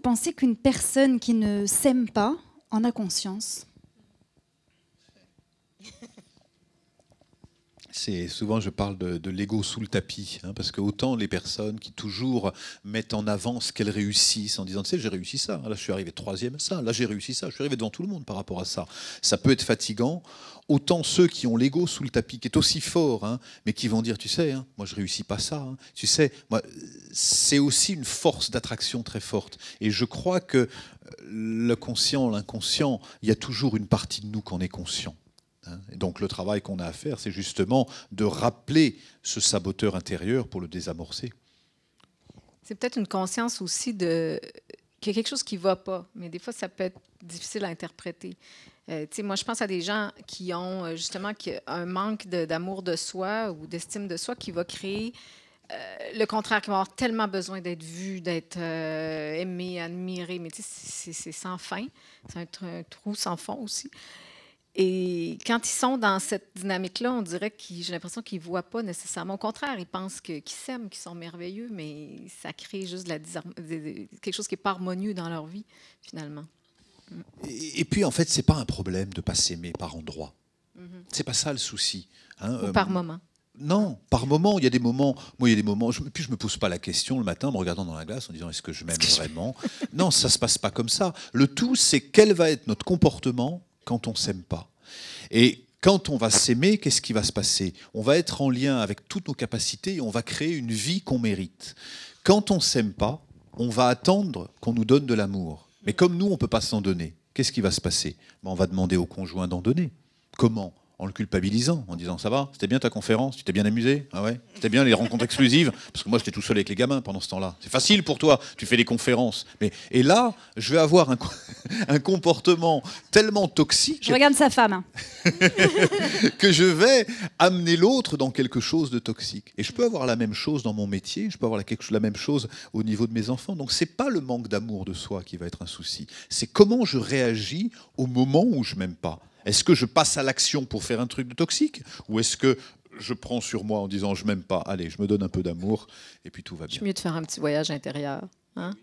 pensez qu'une personne qui ne s'aime pas en a conscience? Souvent, je parle de l'ego sous le tapis, hein, parce que autant les personnes qui toujours mettent en avant ce qu'elles réussissent en disant, tu sais, j'ai réussi ça, là je suis arrivé troisième à ça, là j'ai réussi ça, je suis arrivé devant tout le monde par rapport à ça. Ça peut être fatigant. Autant ceux qui ont l'ego sous le tapis, qui est aussi fort, hein, mais qui vont dire, tu sais, hein, moi je réussis pas ça, hein, tu sais, moi, c'est aussi une force d'attraction très forte. Et je crois que le conscient, l'inconscient, il y a toujours une partie de nous qu'on est conscient. Et donc le travail qu'on a à faire, c'est justement de rappeler ce saboteur intérieur pour le désamorcer. C'est peut-être une conscience aussi qu'il y a quelque chose qui ne va pas, mais des fois, ça peut être difficile à interpréter. Moi, je pense à des gens qui ont justement un manque d'amour de soi ou d'estime de soi qui va créer le contraire, qui va avoir tellement besoin d'être vu, d'être aimé, admiré, mais c'est sans fin. C'est un trou sans fond aussi. Et quand ils sont dans cette dynamique-là, on dirait j'ai l'impression qu'ils ne voient pas nécessairement. Au contraire, ils pensent qu'ils s'aiment, qu'ils sont merveilleux, mais ça crée juste quelque chose qui n'est pas harmonieux dans leur vie, finalement. Et puis, en fait, ce n'est pas un problème de ne pas s'aimer par endroit. Ce n'est pas ça le souci. Hein, ou par moment. Non, par moment. Il y a des moments. Moi, il y a des moments. Puis je me pose pas la question le matin en me regardant dans la glace en disant est-ce que je m'aime vraiment. Non, ça se passe pas comme ça. Le tout, c'est quel va être notre comportement quand on s'aime pas. Et quand on va s'aimer, qu'est-ce qui va se passer? On va être en lien avec toutes nos capacités et on va créer une vie qu'on mérite. Quand on s'aime pas, on va attendre qu'on nous donne de l'amour. Mais comme nous, on ne peut pas s'en donner, qu'est-ce qui va se passer? On va demander au conjoint d'en donner. Comment? En le culpabilisant, en disant ça va, c'était bien ta conférence, tu t'es bien amusé, ah ouais, c'était bien les rencontres exclusives, parce que moi j'étais tout seul avec les gamins pendant ce temps-là. C'est facile pour toi, tu fais des conférences. Et là, je vais avoir un comportement tellement toxique. Je regarde sa femme. Que je vais amener l'autre dans quelque chose de toxique. Et je peux avoir la même chose dans mon métier, je peux avoir la même chose au niveau de mes enfants. Donc c'est pas le manque d'amour de soi qui va être un souci, c'est comment je réagis au moment où je m'aime pas. Est-ce que je passe à l'action pour faire un truc de toxique? Ou est-ce que je prends sur moi en disant je m'aime pas, allez, je me donne un peu d'amour et puis tout va bien. C'est mieux de faire un petit voyage intérieur. Hein?